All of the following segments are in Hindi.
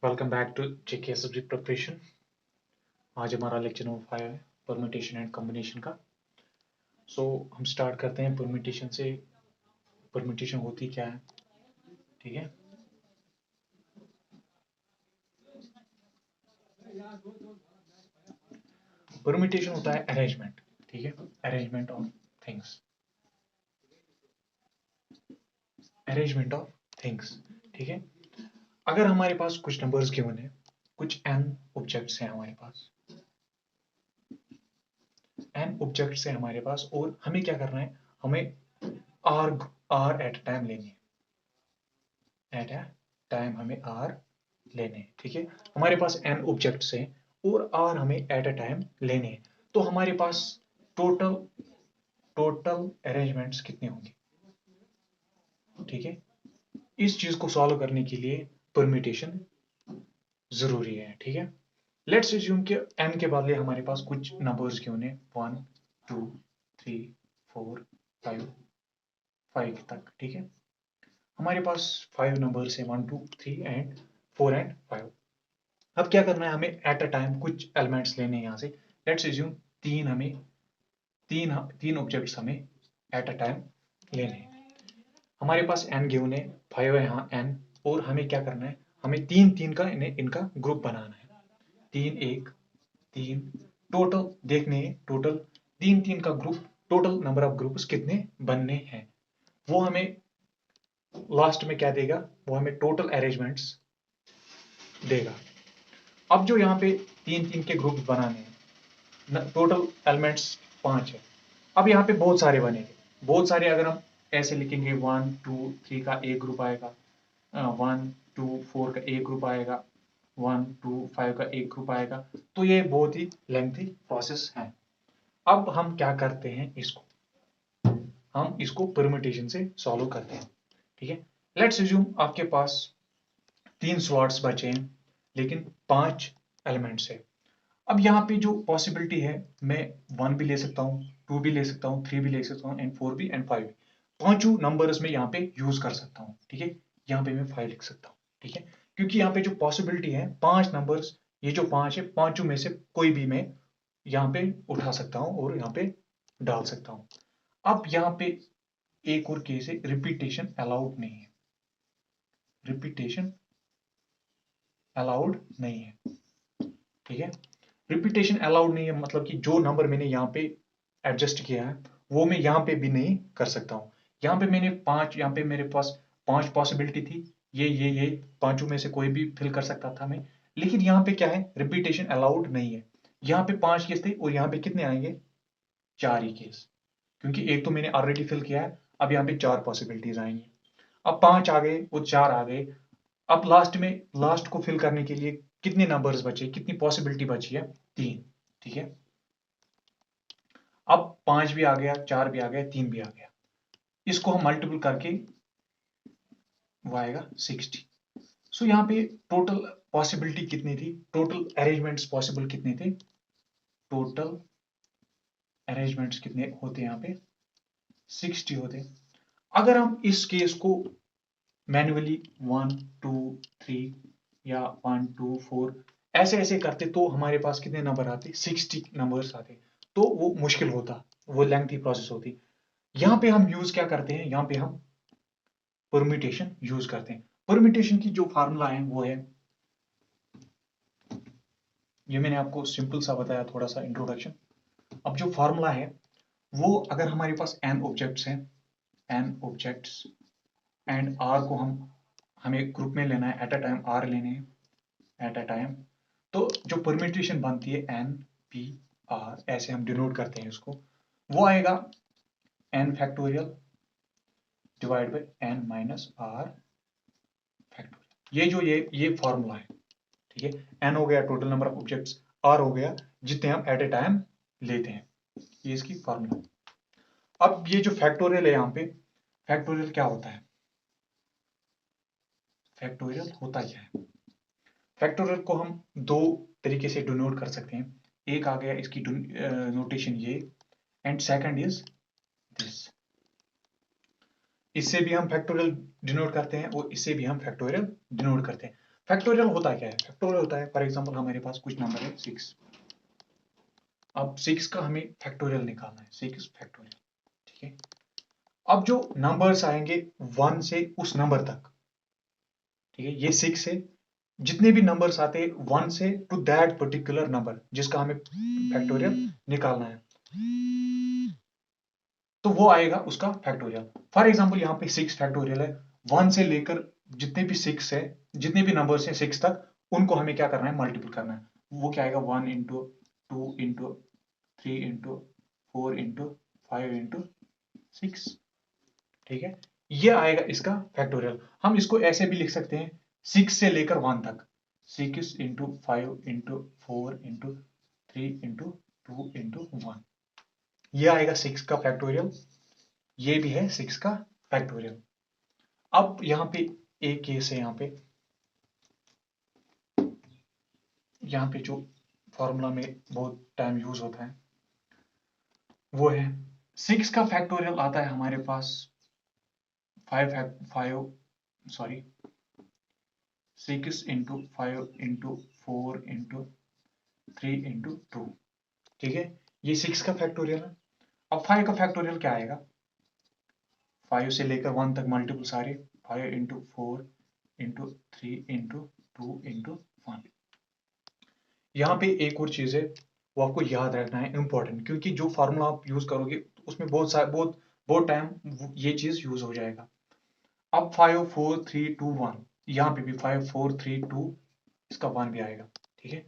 Welcome back to JK subject preparation. आज हमारा लेक्चर नंबर 5 है परम्यूटेशन एंड कॉम्बिनेशन का। हम स्टार्ट करते हैं परम्यूटेशन से। परम्यूटेशन होती क्या है, ठीक है। परम्यूटेशन होता है अरेंजमेंट, ठीक है, arrangement of things, arrangement of things, ठीक है। अगर हमारे पास कुछ नंबर्स गिवन है, कुछ n ऑब्जेक्ट्स हैं हमारे पास, n ऑब्जेक्ट्स है हमारे पास, और हमें क्या करना है, हमें r एट टाइम लेनी है, एट अ टाइम हमें r लेने हैं, ठीक है। हमारे पास n ऑब्जेक्ट्स हैं और r हमें एट अ टाइम लेने हैं, तो हमारे पास टोटल अरेंजमेंट्स कितने होंगे, ठीक है। इस चीज को सॉल्व करने के लिए परम्यूटेशन जरूरी है, ठीक है। लेट्स अज्यूम कि n के बदले हमारे पास कुछ नंबर्स क्यों ने 1 2 3 4 5 तक, ठीक है। हमारे पास 5 नंबर्स हैं 1 2 3 एंड 4 एंड 5। अब क्या करना है, हमें एट अ टाइम कुछ एलिमेंट्स लेने हैं यहाँ से। लेट्स अज्यूम तीन ऑब्जेक्ट्स हमें एट अ टाइम लेने हैं। हमारे पास n गिवन है, 5 है यहाँ n, और हमें क्या करना है, हमें तीन तीन का इनका ग्रुप बनाना है। 3 1 3 टोटल देखने हैं, टोटल तीन तीन का group, total number of groups कितने बनने हैं, वो हमें लास्ट में क्या देगा, वो हमें टोटल अरेंजमेंट्स देगा। अब जो यहाँ पे तीन तीन के ग्रुप बनाने हैं, टोटल एलिमेंट्स 5 है। अब यहाँ पे बहुत सारे बनेंगे, बहुत सारे। अगर हम ऐसे लिखेंगे 1 2 3 का एक ग्रुप आएगा, 1 2 4 का एक ग्रुप आएगा, 1 2 5 का एक ग्रुप आएगा, तो ये बहुत ही लेंथी प्रोसेस है। अब हम क्या करते हैं, हम इसको परम्यूटेशन से सॉल्व करते हैं, ठीक है। लेट्स अज्यूम आपके पास 3 स्लॉट्स बचे हैं लेकिन 5 एलिमेंट्स है। अब यहाँ पे जो पॉसिबिलिटी है, मैं 1 भी ले सकता हूँ, 2 भी ले सकता हूँ, 3 भी ले सकता हूँ, एंड 4 भी एंड 5 भी। पांचों नंबर्स में यहाँ पे यूज कर सकता हूँ, ठीक है। यहाँ पे मैं 5 लिख सकता हूँ, ठीक है, क्योंकि यहाँ पे जो पॉसिबिलिटी है 5 नंबर्स, ये जो 5 है, पांचों में से कोई भी मैं यहाँ पे उठा सकता हूँ और यहाँ पे डाल सकता हूँ। अब यहाँ पे एक और केस है, रिपीटेशन अलाउड नहीं है, रिपीटेशन अलाउड नहीं है, ठीक है। रिपीटेशन अलाउड नहीं है मतलब कि जो नंबर मैंने यहाँ पे एडजस्ट किया है वो मैं यहाँ पे भी नहीं कर सकता हूँ। यहाँ पे मैंने 5, यहाँ पे मेरे पास 5 पॉसिबिलिटी थी, ये पांचों में से कोई भी फिल कर सकता था मैं, लेकिन यहाँ पे क्या है, रिपीटेशन अलाउड नहीं है। यहाँ पे 5 केस थे और यहाँ पे कितने आएंगे, 4 ही केस, क्योंकि एक तो मैंने ऑलरेडी फिल किया है। अब यहाँ पे 4 पॉसिबिलिटीज आएंगी, अब 5 आ गए और 4 आ गए। अब लास्ट को फिल करने के लिए कितने नंबर्स बचे, कितनी पॉसिबिलिटी बची है, 3, ठीक है। अब 5 भी आ गया, 4 भी आ गया, 3 भी आ गया, इसको हम मल्टीपल करके वो आएगा 60। सो यहाँ पे टोटल पॉसिबिलिटी कितनी थी, टोटल अरेंजमेंट्स पॉसिबल कितने थे, टोटल अरेंजमेंट्स कितने होते यहाँ पे, 60 होते। अगर हम इस केस को मैन्युअली 1 2 3 या 1 2 4 ऐसे ऐसे करते तो हमारे पास कितने नंबर आते, 60 नंबर्स आते, तो वो मुश्किल होता, वो लेंथी प्रोसेस होती। यहाँ पे हम यूज क्या करते हैं, यहाँ पे हम परम्यूटेशन यूज करते हैं। परम्यूटेशन की जो फार्मूला है वो है, ये मैंने आपको सिंपल सा बताया, थोड़ा सा इंट्रोडक्शन। अब जो फार्मूला है वो, अगर हमारे पास n ऑब्जेक्ट्स हैं, n ऑब्जेक्ट्स एंड r को हमें ग्रुप में लेना है, एट अ टाइम r लेने हैं, एट अ टाइम, तो जो परम्यूटेशन बनती है n p r, ऐसे हम डिनोट करते हैं उसको, वो आएगा n factorial divide by n minus r factorial. ये जो ये फॉर्मूला है, ठीक है। n हो गया total number of objects, r हो गया जितने हम एट ए टाइम लेते हैं, ये इसकी फॉर्मूला। अब ये जो फैक्टोरियल है, यहाँ पे फैक्टोरियल क्या होता है, फैक्टोरियल होता क्या है, फैक्टोरियल को हम दो तरीके से डिनोट कर सकते हैं। एक आ गया इसकी नोटेशन ये, एंड सेकंड इज दिस। इससे भी हम फैक्टोरियल डिनोट करते हैं और इससे भी हम फैक्टोरियल डिनोट करते हैं। फैक्टोरियल होता क्या है? फैक्टोरियल होता है, फॉर एग्जांपल हमारे पास कुछ नंबर है 6। अब 6 का हमें फैक्टोरियल निकालना है, 6 फैक्टोरियल, ठीक है। अब जो नंबर्स आएंगे 1 से उस नंबर तक, ठीक है, ये 6 है, जितने भी नंबर्स आते हैं 1 से टू दैट पर्टिकुलर नंबर जिसका हमें फैक्टोरियल निकालना है, तो वो आएगा उसका फैक्टोरियल। फॉर एग्जांपल यहाँ पे 6 फैक्टोरियल है, 1 से लेकर जितने भी 6 है, जितने भी नंबर्स हैं 6 तक, उनको हमें क्या करना है? मल्टीपल करना है। वो क्या आएगा? 1 into 2 into 3 into 4 into 5 into 6, ठीक है। ये आएगा इसका फैक्टोरियल। हम इसको ऐसे भी लिख सकते हैं 6 से लेकर 1 तक, 6 into 5 into 4 into 3 into 2 into 1, ये आएगा 6 का फैक्टोरियल। ये भी है 6 का फैक्टोरियल। अब यहाँ पे एक केस है, यहाँ पे जो फॉर्मूला में बहुत टाइम यूज होता है वो है 6 का फैक्टोरियल आता है हमारे पास 6 इंटू 5 इंटू 4 इंटू 3 इंटू 2, ठीक है। ये 6 का फैक्टोरियल है। अब 5 का फैक्टोरियल क्या आएगा? 5 से लेकर 1 तक मल्टीपल सारे, 5 इंटू 4 इंटू 3 इंटू 2 इंटू 1। यहाँ पे एक और चीज है, वो आपको याद रखना है, इंपॉर्टेंट, क्योंकि जो फार्मूला आप यूज करोगे उसमें बहुत टाइम ये चीज यूज हो जाएगा। अब 5 4 3 2 1, यहाँ पे भी 5 4 3 2, इसका 1 भी आएगा, ठीक है।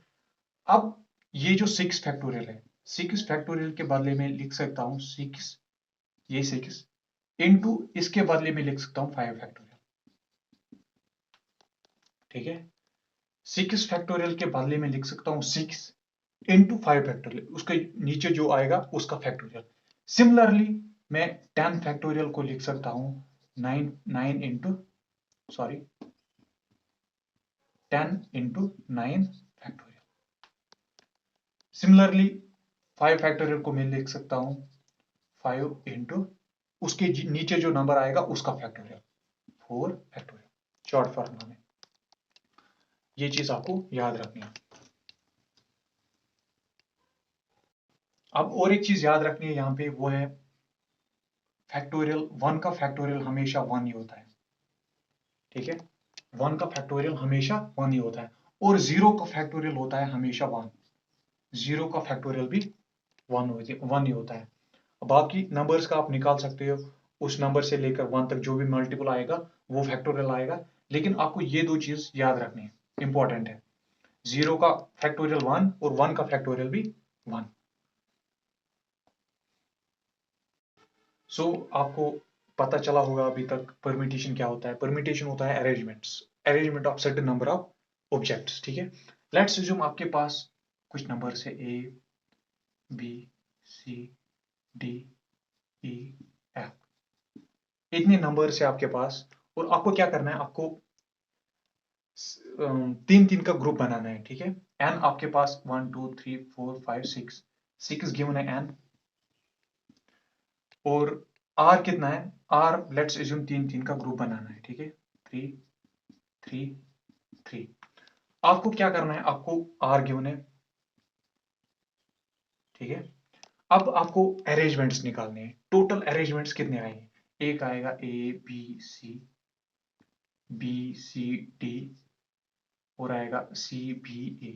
अब ये जो 6 फैक्टोरियल है, 6 फैक्टोरियल के बदले में लिख सकता हूँ 6, ये 6 इंटू इसके बदले में लिख सकता हूँ 5 फैक्टोरियल, ठीक है। 6 फैक्टोरियल के बदले में लिख सकता हूँ 6 इंटू 5 फैक्टोरियल, उसके नीचे जो आएगा उसका फैक्टोरियल। सिमिलरली मैं 10 फैक्टोरियल को लिख सकता हूँ 9 into, sorry 10 into 9 factorial. Similarly 5 factorial को मैं लिख सकता हूँ 5 इंटू उसके नीचे जो नंबर आएगा उसका फैक्टोरियल, 4 फैक्टोरियल, शॉर्ट फॉर्मूला में। ये चीज आपको याद रखनी है। अब और एक चीज याद रखनी है यहाँ पे, वो है फैक्टोरियल। 1 का फैक्टोरियल हमेशा 1 ही होता है, ठीक है। 1 का फैक्टोरियल हमेशा 1 ही होता है, और 0 का फैक्टोरियल होता है हमेशा 1। 0 का फैक्टोरियल भी 1 ही होता है। बाकी नंबर्स का आप निकाल सकते हो, उस नंबर से लेकर 1 तक जो भी मल्टीपल आएगा वो फैक्टोरियल आएगा, लेकिन आपको ये दो चीज याद रखनी है, इंपॉर्टेंट है। 0 का फैक्टोरियल 1 और 1 का फैक्टोरियल भी 1। सो आपको पता चला होगा अभी तक परम्यूटेशन क्या होता है। परम्यूटेशन होता है arrangement of certain number of objects, ठीक है। लेट्स अज्यूम आपके पास कुछ नंबर है A B C D E F, इतने नंबर है आपके पास, और आपको क्या करना है? आपको 3 का ग्रुप बनाना है, ठीक है। n आपके पास 1 2 3 4 5 6 गिवन है n, और r कितना है? r लेट्स एज्यूम 3 का ग्रुप बनाना है, ठीक है। 3 3 3। आपको क्या करना है? आपको r गिवन है, ठीक है। अब आपको अरेंजमेंट्स निकालने हैं। टोटल अरेंजमेंट्स कितने आएंगे? एक आएगा A B C D, और आएगा CBA।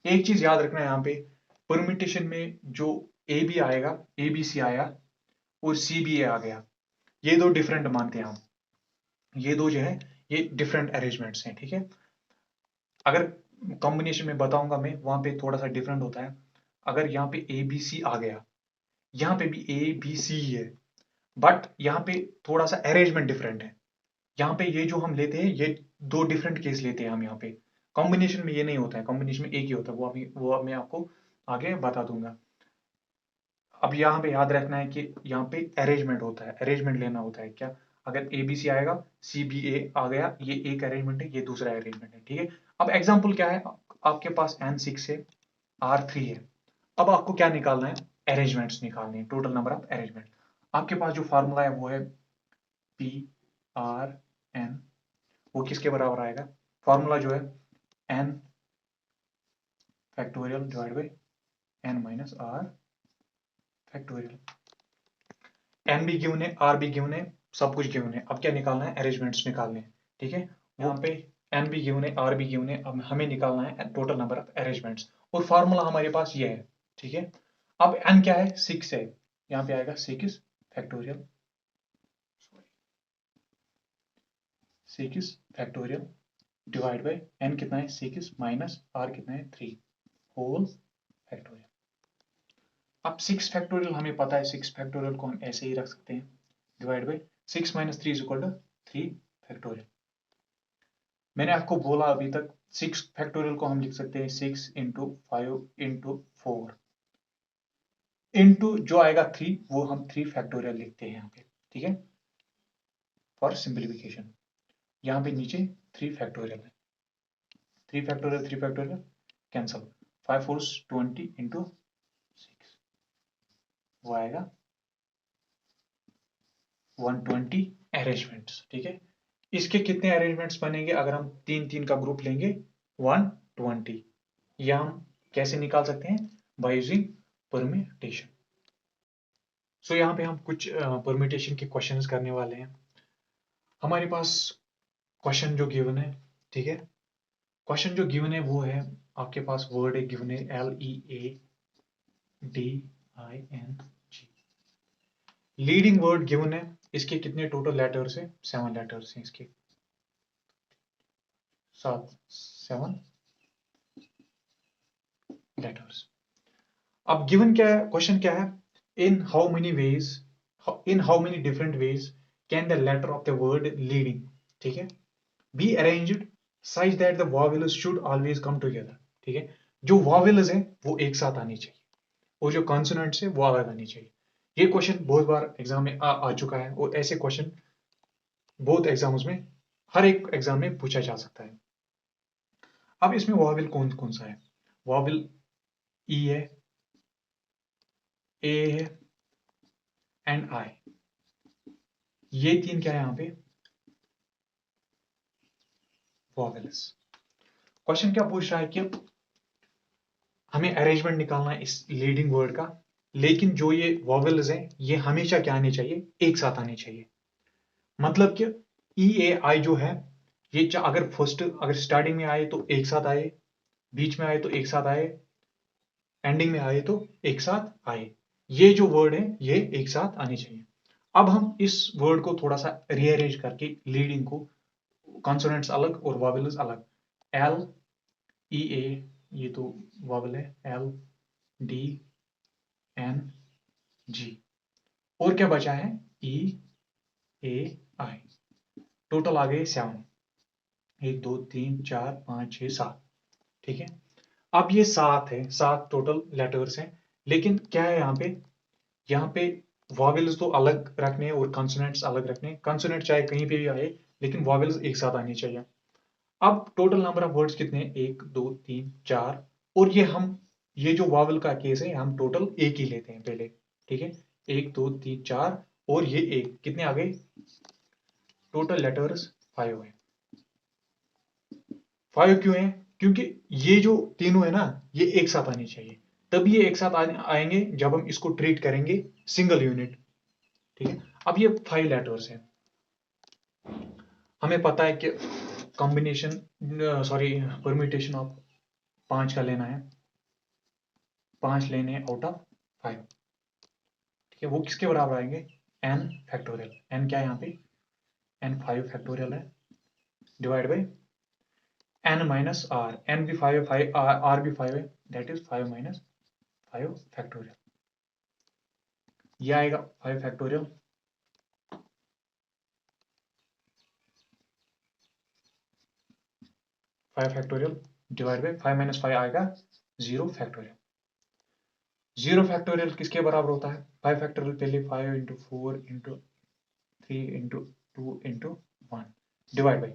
एक चीज याद रखना है यहाँ पे, परम्यूटेशन में जो AB आएगा, ABC आया और CBA आ गया, ये दो डिफरेंट मानते हैं हम। ये दो जो है ये डिफरेंट अरेंजमेंट्स हैं, ठीक है। अगर कॉम्बिनेशन में बताऊंगा मैं, वहां पे थोड़ा सा डिफरेंट होता है। अगर यहाँ पे ABC आ गया, यहाँ पे भी ABC ही है, बट यहाँ पे थोड़ा सा अरेंजमेंट डिफरेंट है। यहाँ पे ये जो हम लेते हैं, ये दो डिफरेंट केस लेते हैं हम यहाँ पे। कॉम्बिनेशन में ये नहीं होता है, कॉम्बिनेशन में एक ही होता है, वो मैं आपको आगे बता दूंगा। अब यहाँ पे याद रखना है कि यहाँ पे अरेंजमेंट होता है, अरेंजमेंट लेना होता है क्या। अगर ABC आएगा, CBA आ गया, ये एक अरेंजमेंट है, ये दूसरा अरेंजमेंट है, ठीक है। अब एग्जाम्पल क्या है? आपके पास N6 है, R3 है। अब आपको क्या निकालना है? अरेंजमेंट्स निकालने हैं, टोटल नंबर ऑफ अरेंजमेंट। आपके पास जो फार्मूला है वो है PRN, वो किसके बराबर आएगा? फॉर्मूला जो है n factorial divide by n minus r factorial. n भी गिवन है, r भी गिवन है, सब कुछ गिवन है। अब क्या निकालना है? अरेंजमेंट्स निकालने हैं, ठीक है। यहाँ पे n भी गिवन है, r भी गिवन है, अब हमें निकालना है टोटल नंबर ऑफ अरेंजमेंट्स, और फॉर्मूला हमारे पास ये है, ठीक है। अब n क्या है? 6 है, यहाँ पे आएगा 6 factorial, 6 factorial divide by n कितना है? 6 माइनस r कितना है? 3 होल फैक्टोरियल। अब 6 फैक्टोरियल हमें पता है, 6 फैक्टोरियल को हम ऐसे ही रख सकते हैं, divide by 6 minus 3 is equal to 3 factorial. मैंने आपको बोला अभी तक 6 फैक्टोरियल को हम लिख सकते हैं 6 इंटू 5 इंटू 4 इंटू जो आएगा 3, वो हम 3 फैक्टोरियल लिखते हैं यहाँ पे, ठीक है, फॉर सिंप्लीफिकेशन। यहाँ पे नीचे 3 फैक्टोरियल है, 3 फैक्टोरियल 3 फैक्टोरियल कैंसल, 5 4 20 इंटू 6 वो आएगा 120 अरेंजमेंट्स, ठीक है। इसके कितने अरेंजमेंट्स बनेंगे अगर हम 3-3 का ग्रुप लेंगे? 120। यह हम कैसे निकाल सकते हैं? By using permutation. सो यहाँ पे हम कुछ परम्यूटेशन के क्वेश्चंस करने वाले हैं। हमारे पास क्वेश्चन जो गिवन है, ठीक है, क्वेश्चन जो गिवन है वो है, आपके पास वर्ड है गिवन है LEADING। लीडिंग वर्ड गिवन है, इसके कितने टोटल लेटर्स है? 7 लेटर्स हैं इसके, 7 लेटर्स। अब गिवन क्या है? क्वेश्चन क्या है? In how many ways, in how many different ways can the letter of the word leading, ठीक है, be arranged such that the vowels should always come together, ठीक है। जो वॉवेल्स हैं वो एक साथ आनी चाहिए, और जो कॉन्सोनेंट्स है वो अलग आनी चाहिए। ये क्वेश्चन बहुत बार एग्जाम में आ चुका है, और ऐसे क्वेश्चन बहुत एग्जाम्स में, हर एक एग्जाम में पूछा जा सकता है। अब इसमें वॉवेल कौन कौन सा है? वॉवेल ई है, ए है एंड आई, ये 3 क्या है यहाँ पे? वॉवेल्स। क्वेश्चन क्या पूछ रहा है कि हमें अरेंजमेंट निकालना है इस लीडिंग वर्ड का, लेकिन जो ये वॉवेल्स हैं ये हमेशा क्या आने चाहिए? एक साथ आने चाहिए। मतलब कि ई ए आई जो है, ये अगर अगर स्टार्टिंग में आए तो एक साथ आए, बीच में आए तो एक साथ आए, एंडिंग में आए तो एक साथ आए। ये जो वर्ड है ये एक साथ आने चाहिए। अब हम इस वर्ड को थोड़ा सा रीअरेंज करके लीडिंग को, कॉन्सोनेंट्स अलग और वॉवेल्स अलग, एल ई ए, ये तो वॉवेल है, एल डी एन जी, और क्या बचा है? ई ए आई। टोटल आ गए 7, 1 2 3 4 5 6 7, ठीक है। अब ये 7 है, 7 टोटल लेटर्स हैं, लेकिन क्या है यहाँ पे वॉवेल्स तो अलग रखने हैं और कॉन्सोनेंट्स अलग रखने हैं। कॉन्सोनेंट चाहे कहीं पे भी आए, लेकिन वॉवेल्स एक साथ आनी चाहिए। अब टोटल नंबर ऑफ वर्ड्स कितने हैं? 1 2 3 4, और ये जो वॉवेल का केस है हम टोटल एक ही लेते हैं पहले, ठीक है, 1 2 3 4, और ये एक, कितने आ गए? टोटल लेटर्स 5 है। 5 क्यों है? क्योंकि ये जो तीनों है ना, ये एक साथ आनी चाहिए, तभी ये एक साथ आएंगे जब हम इसको ट्रीट करेंगे सिंगल यूनिट, ठीक है। अब ये 5 लेटर्स है, हमें पता है कि कॉम्बिनेशन, सॉरी, परम्यूटेशन ऑफ 5 का लेना है, 5 लेने हैं आउट ऑफ 5, ठीक है। वो किसके बराबर आएंगे? n factorial. n क्या है यहाँ पे? n 5 फैक्टोरियल है, divide by n minus r, n भी 5 है, r भी 5 है, दैट इज 5 माइनस 5 फैक्टोरियल। ये आएगा 5 factorial, 5 factorial divide by 5 minus 5 आएगा 0 फैक्टोरियल। 0 फैक्टोरियल किसके बराबर होता है? 5 फैक्टोरियल पहले 5 into 4 into 3 into 2 into 1 divide by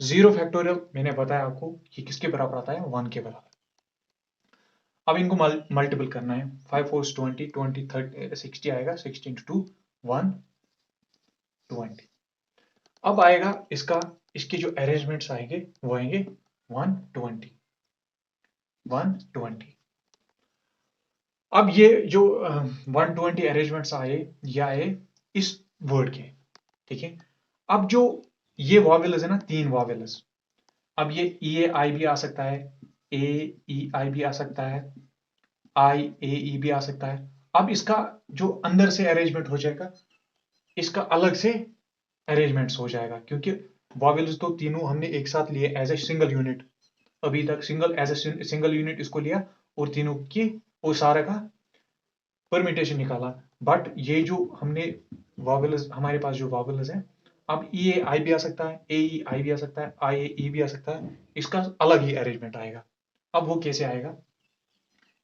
0 factorial, मैंने बताया आपको कि किसके बराबर आता है? 1 के बराबर। अब इनको मल्टीपल करना है, 5 4 20 20 30 60 आएगा, 60 इंटू 2 120। अब आएगा इसका इसके जो अरेंजमेंट्स आएंगे वो आएंगे 120। अब ये जो 120 अरेंजमेंट्स आए, ये आए इस वर्ड के, ठीक है। अब जो ये वॉवेल्स है ना, 3 वॉवेल्स, अब ये ई ए आई भी आ सकता है, ए ई आई भी आ सकता है, आई ए ई भी आ सकता है। अब इसका जो अंदर से अरेंजमेंट हो जाएगा, इसका अलग से अरेंजमेंट्स हो जाएगा, क्योंकि वॉवेल्स तो तीनों हमने एक साथ लिए एज ए सिंगल यूनिट, अभी तक single as a single unit इसको लिया और तीनों की वो सारा का परमिटेशन निकाला। बट ये जो हमने वॉवेल्स, हमारे पास जो वॉवेल्स है, अब ई ए आई भी आ सकता है, ए ई आई भी आ सकता है, आई ए ई भी आ सकता है, इसका अलग ही अरेंजमेंट आएगा। अब वो कैसे आएगा,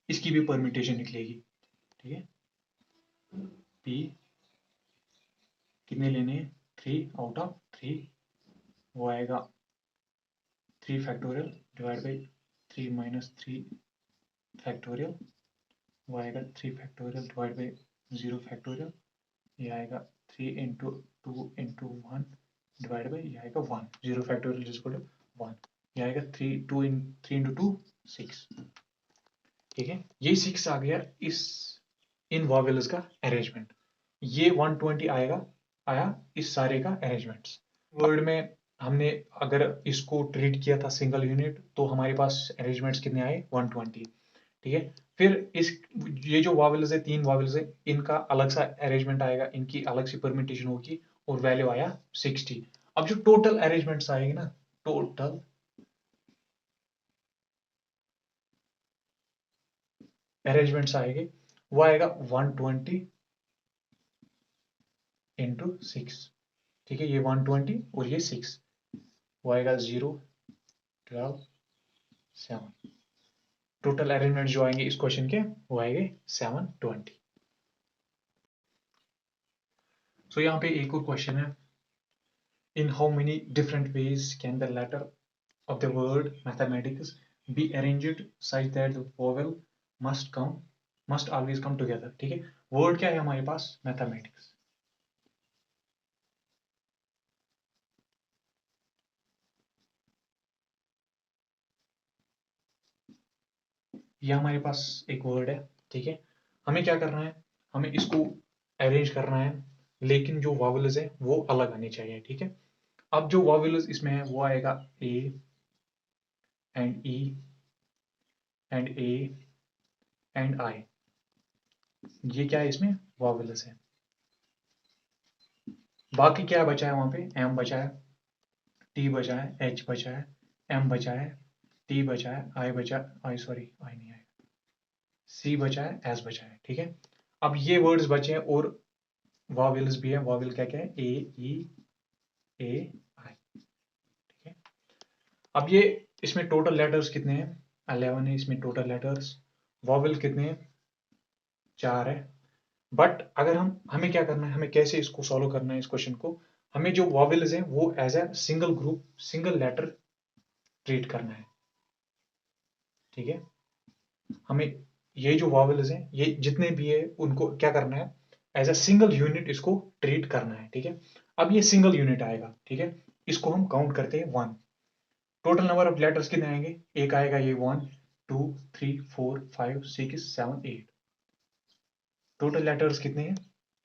इसकी भी परमिटेशन निकलेगी, ठीक है। पी कितने लेने हैं, 3 आउट ऑफ 3, वो आएगा 3 factorial divide by 3 minus 3 factorial, वो आएगा 3 फैक्टोरियल डिवाइड बाई 0 फैक्टोरियल, ये आएगा 3 इंटू 2 इंटू 1 डिवाइड बाई, ये आएगा 1, 0 फैक्टोरियल इज इक्वल टू 1, ये आएगा 3 इंटू 2 6, ठीक है। ये 6 आ गया इस इन वॉवेल्स का अरेंजमेंट। ये 120 आया इस सारे का अरेंजमेंट्स। वर्ड में हमने अगर इसको ट्रीट किया था सिंगल यूनिट, तो हमारे पास अरेंजमेंट्स कितने आए, 120, ठीक है। फिर इस ये जो वॉवेल्स है, 3 वॉवेल्स है, इनका अलग सा अरेंजमेंट आएगा, इनकी अलग सी परमिटेशन होगी और वैल्यू आया 60। अब जो टोटल अरेंजमेंट्स आएंगे ना, टोटल अरेंजमेंट्स आएंगे, वो आएगा 120 इंटू 6, ठीक है। ये 120 और ये 6, वो आएगा 0 12 7। टोटल अरेंजमेंट जो आएंगे इस क्वेश्चन के, वो आएंगे 720। सो यहाँ पे एक और क्वेश्चन है, in how many different ways can the letter of the word mathematics be arranged such that the vowel must always come together, ठीक है। वर्ड क्या है हमारे पास, मैथमेटिक्स, ये हमारे पास एक वर्ड है, ठीक है। हमें क्या करना है, हमें इसको अरेंज करना है, लेकिन जो वॉवेल्स है वो अलग आनी चाहिए, ठीक है। अब जो वॉवेल्स इसमें है वो आएगा A and E and A and I, ये क्या है इसमें वॉवेल्स है। बाकी क्या बचा है, वहां पे एम बचा है, टी बचा है, एच बचा है, एम बचा है, टी बचा है, आई बचा, आई सॉरी आई नहीं आएगा, सी बचा है, एस बचा है, ठीक है। अब ये वर्ड्स बचे हैं और वॉवेल्स भी है, वॉवेल क्या क्या है, ए ई ए आई, ठीक है। अब ये इसमें टोटल लेटर्स कितने हैं, 11 है इसमें टोटल लेटर्स। वॉवेल कितने हैं, 4 है। बट अगर हमें क्या करना है, हमें कैसे इसको सॉल्व करना है इस क्वेश्चन को, हमें जो वॉवेल्स हैं वो as a single group, single letter treat करना है, ठीक है। हमें ये जो वॉवेल्स हैं, ये जितने भी है, उनको क्या करना है, एज अ सिंगल यूनिट इसको ट्रीट करना है, ठीक है। अब ये सिंगल यूनिट आएगा, ठीक है। इसको हम काउंट करते हैं 1। टोटल नंबर ऑफ लेटर्स कितने आएंगे, एक आएगा ये 1 2 3 4 5 6 7 8, टोटल लेटर्स कितने हैं,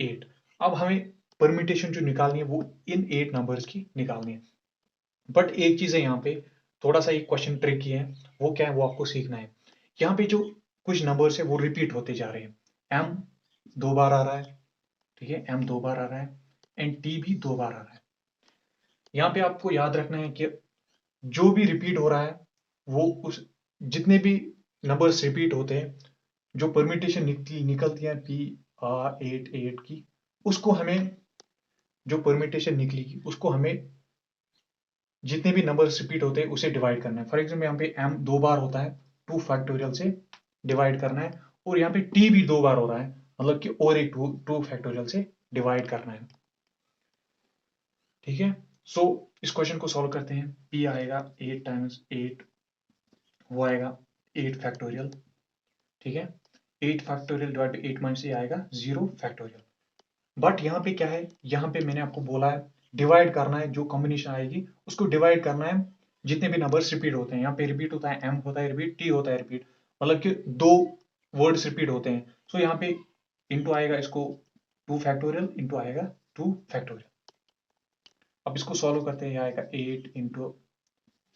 8। अब हमें परमिटेशन जो निकालनी है वो इन 8 नंबर्स की निकालनी है। बट एक चीज है यहाँ पे, थोड़ा सा एक क्वेश्चन ट्रिकी है, वो क्या है वो आपको सीखना है। यहाँ पे जो कुछ नंबर्स है वो रिपीट होते जा रहे हैं, एम 2 बार आ रहा है, ठीक है, एम 2 बार आ रहा है, एंड टी भी 2 बार आ रहा है। यहाँ पे आपको याद रखना है कि जो भी रिपीट हो रहा है, वो उस जितने भी नंबर्स रिपीट होते हैं, जो परमिटेशन निकलती है पी आर 8 की, उसको हमें, जो परमिटेशन निकलेगी उसको हमें जितने भी नंबर्स रिपीट होते हैं उसे डिवाइड करना है। फॉर एग्जाम्पल यहाँ पे एम 2 बार होता है, 2 फैक्टोरियल से डिवाइड करना है, और यहाँ पे टी भी 2 बार हो रहा है, मतलब कि और एक 2 फैक्टोरियल से डिवाइड करना है, ठीक है। सो इस क्वेश्चन को सॉल्व करते हैं। पी आएगा 8 टाइम्स 8, वो आएगा 8 फैक्टोरियल, ठीक है। 8 फैक्टोरियल डिवाइड बाई 8 माइनस ये आएगा 0 फैक्टोरियल। बट यहाँ पे क्या है, यहाँ पे मैंने आपको बोला है डिवाइड करना है, जो कॉम्बिनेशन आएगी उसको डिवाइड करना है, जितने भी नंबर्स रिपीट होते हैं, यहाँ पे रिपीट होता है, एम होता है रिपीट, टी होता है रिपीट, मतलब कि 2 वर्ड्स रिपीट होते हैं। सो यहाँ पे इंटू आएगा, इसको 2 फैक्टोरियल इंटू आएगा 2 फैक्टोरियल। अब इसको सॉल्व करते हैं, आएगा 8 into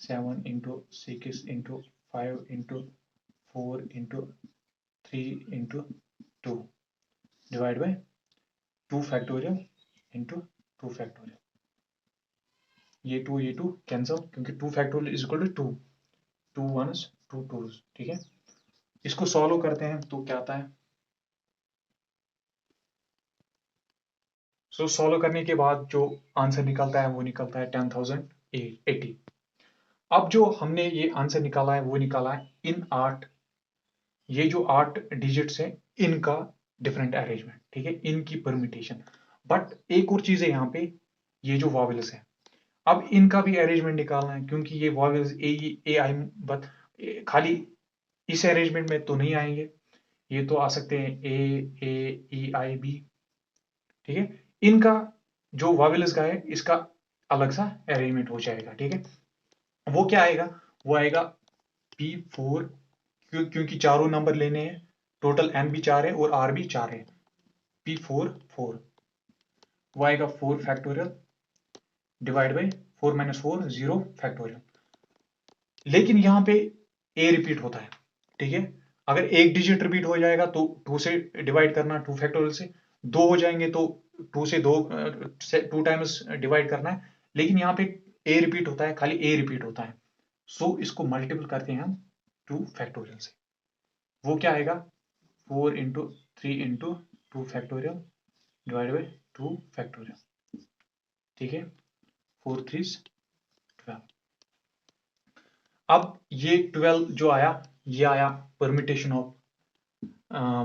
7 into 6 into 5 into 4 into 3 into 2 divide by 2 factorial into 2 factorial. ये 2 कैंसिल, क्योंकि 2 factorial is equal to 2, 2 1s 2 2s, ठीक है। इसको सॉल्व करते हैं तो क्या आता है। सो सॉल्व करने के बाद जो आंसर निकलता है वो निकलता है 10,080। अब जो हमने ये आंसर निकाला है वो निकाला है इन 8, ये जो 8 डिजिट्स है इनका डिफरेंट अरेंजमेंट, ठीक है, इनकी परम्यूटेशन। बट एक और चीज है यहाँ पे, ये जो वॉवेल्स है, अब इनका भी अरेंजमेंट निकालना है, क्योंकि ये वॉवेल्स ए आई, बट खाली इस अरेंजमेंट में तो नहीं आएंगे, ये तो आ सकते हैं ए आई बी, ठीक है। इनका जो वॉवेल्स का है इसका अलग सा अरेंजमेंट हो जाएगा, ठीक है। वो क्या आएगा, वो आएगा P4, क्योंकि चारों नंबर लेने हैं, टोटल N भी 4 है और R भी 4 है, P4 4, वो आएगा 4 factorial divide by 4 minus 4 0 factorial. लेकिन यहाँ पे A रिपीट होता है, ठीक है। अगर एक डिजिट रिपीट हो जाएगा तो 2 से डिवाइड करना, 2 फैक्टोरियल से, 2 हो जाएंगे तो 2 से 2 टाइम्स डिवाइड करना है। लेकिन यहाँ पे A रिपीट होता है, खाली A रिपीट होता है, सो इसको मल्टीपल करते हैं हम 2 फैक्टोरियल से। वो क्या आएगा, 4 into 3 into 2 factorial divide by 2 factorial, ठीक है। 4 3 12। अब ये 12 जो आया, ये आया परमिटेशन ऑफ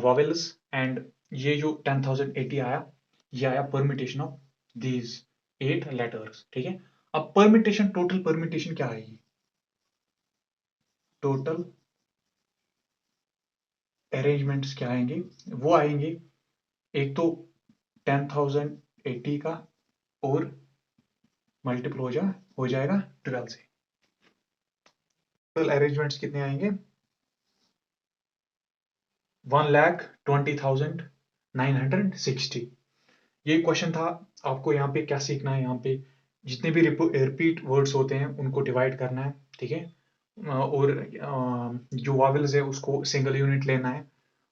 वॉवेल्स, एंड ये जो 10,080 आया, ये आया परमिटेशन ऑफ दीज 8 लेटर्स, ठीक है। अब परमिटेशन, टोटल परमिटेशन क्या आएगी, टोटल अरेंजमेंट्स क्या आएंगे, वो आएंगे, एक तो 10,080 का और मल्टीपल हो जाएगा 12 से। टोटल अरेंजमेंट्स कितने आएंगे, 1,20,960। ये क्वेश्चन था। आपको यहाँ पे क्या सीखना है, यहाँ पे जितने भी रिपीट वर्ड्स होते हैं उनको डिवाइड करना है, ठीक है। और जो वॉवेल्स है उसको सिंगल यूनिट लेना है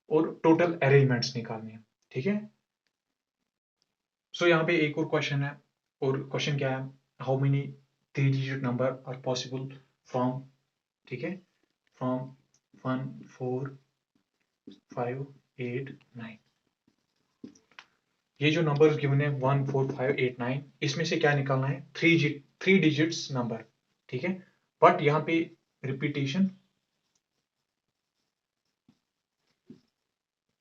और टोटल अरेंजमेंट्स निकालने हैं, ठीक है। सो यहाँ पे एक और क्वेश्चन है, और क्वेश्चन क्या है, how many 3 digit number are possible from, ठीक है, फ्रॉम 1 4 5 8 9। ये जो नंबर्स गिवन है 1 4 5 8 9, इसमें से क्या निकालना है, 3 डिजिट्स नंबर, ठीक है। बट यहाँ पे रिपीटेशन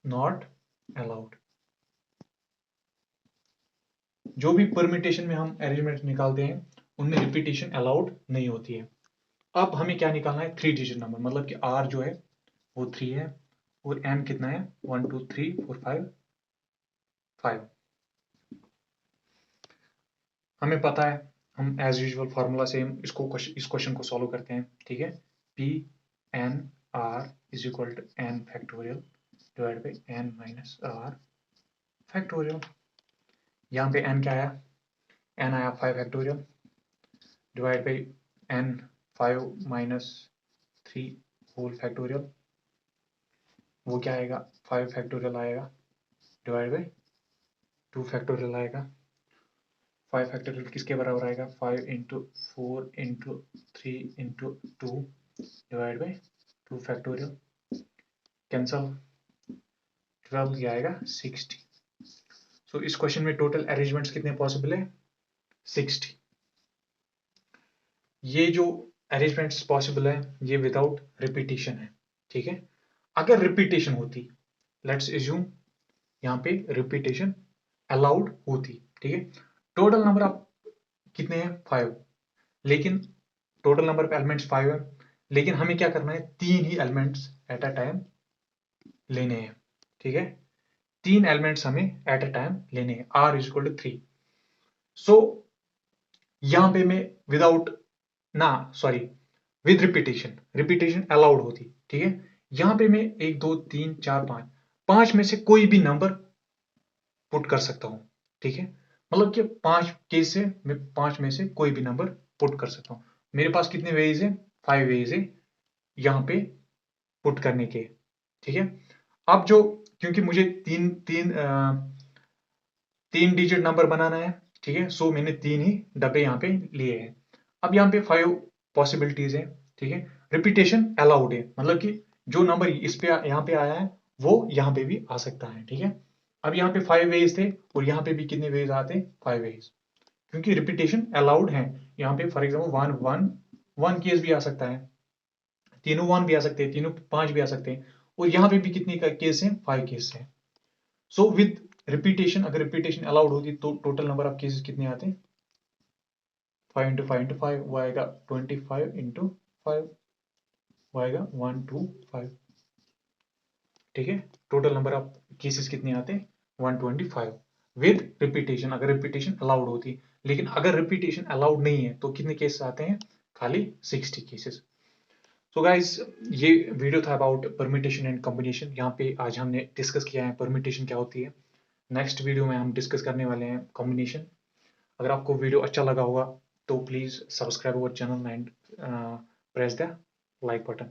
नॉट अलाउड, जो भी परमिटेशन में हम अरेंजमेंट निकालते हैं उनमें रिपीटेशन अलाउड नहीं होती है। अब हमें क्या निकालना है, 3 डिजिट नंबर, मतलब कि R जो है वो 3 है और N कितना है, 1 2 3 4 5 5। हमें पता है, हम एज यूजुअल फार्मूला से हम इस क्वेश्चन को सॉल्व करते हैं, ठीक है। P N R is equal to N factorial divide by N minus R factorial. यहाँ पे N क्या आया, N आया 5 factorial divide by N 5 minus 3 whole factorial, वो क्या आएगा, 5 फैक्टोरियल आएगा डिवाइड बाई 2 फैक्टोरियल आएगा। 5 फैक्टोरियल किसके बराबर आएगा, 5 into 4 into 3 into 2 divide by 2 factorial, cancel, 12 ये आएगा 60। सो इस क्वेश्चन में टोटल अरेंजमेंट्स कितने पॉसिबल है, 60। ये जो अरेंजमेंट्स पॉसिबल है ये विदाउट रिपीटेशन है, ठीक है। अगर रिपीटेशन होती, लेट्स एज्यूम यहाँ पे रिपीटेशन अलाउड होती, ठीक है। टोटल नंबर आप कितने हैं, 5, लेकिन टोटल नंबर ऑफ एलिमेंट्स 5 है, लेकिन हमें क्या करना है, 3 ही एलिमेंट्स एट अ टाइम लेने हैं, ठीक है। 3 एलिमेंट्स हमें एट अ टाइम लेने हैं, R इज इक्वल टू 3। सो यहाँ पे मैं विदाउट विद रिपीटेशन अलाउड होती, ठीक है। यहाँ पे मैं 1 2 3 4 5 में से कोई भी नंबर पुट कर सकता हूँ, ठीक है। मतलब कि 5 केस से मैं 5 में से कोई भी नंबर पुट कर सकता हूँ। मेरे पास कितने वेज है? 5 वेज है यहाँ पे पुट करने के, ठीक है। अब जो, क्योंकि मुझे तीन डिजिट नंबर बनाना है, ठीक है, सो मैंने 3 ही डब्बे यहाँ पे लिए हैं। अब यहाँ पे 5 पॉसिबिलिटीज है, ठीक है। रिपीटेशन अलाउड है, मतलब कि जो नंबर इस पे यहाँ पे आया है वो यहाँ पे भी आ सकता है, ठीक है। अब यहाँ पे 5 वेज थे और यहाँ पे भी कितने वेज आते हैं? 5 वेज, क्योंकि रिपीटेशन अलाउड है। यहाँ पे फॉर एग्जाम्पल वन केस भी आ सकता है, तीनों 1 भी आ सकते हैं, तीनों 5 भी आ सकते हैं, और यहाँ पे भी कितने का केस है? 5 केस है। सो विद रिपीटेशन, अगर रिपीटेशन अलाउड होती तो टोटल नंबर ऑफ केसेस कितने आते हैं? 5 इंटू 5 वो आएगा 25 इंटू 5 वो आएगा 125, ठीक है। टोटल नंबर ऑफ केसेस कितने आते हैं? 125 विद रिपीटेशन, अगर रिपीटेशन अलाउड होती। लेकिन अगर रिपीटेशन अलाउड नहीं है तो कितने केसेस आते हैं? खाली 60 केसेस। सो गाइज, ये वीडियो था अबाउट परम्यूटेशन एंड कॉम्बिनेशन। यहाँ पे आज हमने डिस्कस किया है परम्यूटेशन क्या होती है। नेक्स्ट वीडियो में हम डिस्कस करने वाले हैं कॉम्बिनेशन। अगर आपको वीडियो अच्छा लगा होगा तो please subscribe our channel and press the like button.